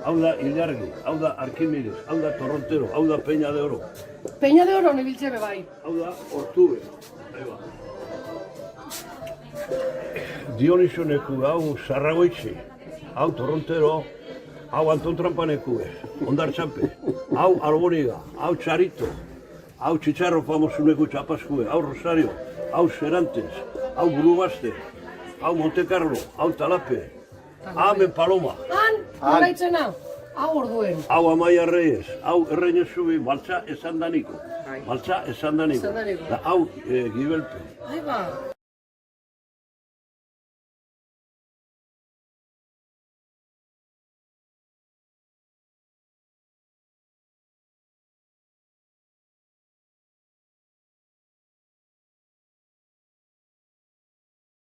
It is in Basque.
hau da Ilargi, hau da Arkimedes, hau da Torrontero, hau da Peña de Oro. Peña de Oro nibiltze be bai. Hau da Ortube. Dionisoneku, hau Sarragoitxe, hau Torrontero, hau Anton Trampaneku, Ondartxape, hau Alboniga, hau Txarito, hau Txitxarro famosuneku Txapaskue, hau Rosario, hau Serantes, hau Burubaste, hau Monte Carlo, hau Talape, Amen Paloma. Horaitzena, hau orduen. Hau Amaia Reyes, hau Erreinezubi, baltza esan daniko. Baltza esan daniko. Hau Gibelpe. Ai ba.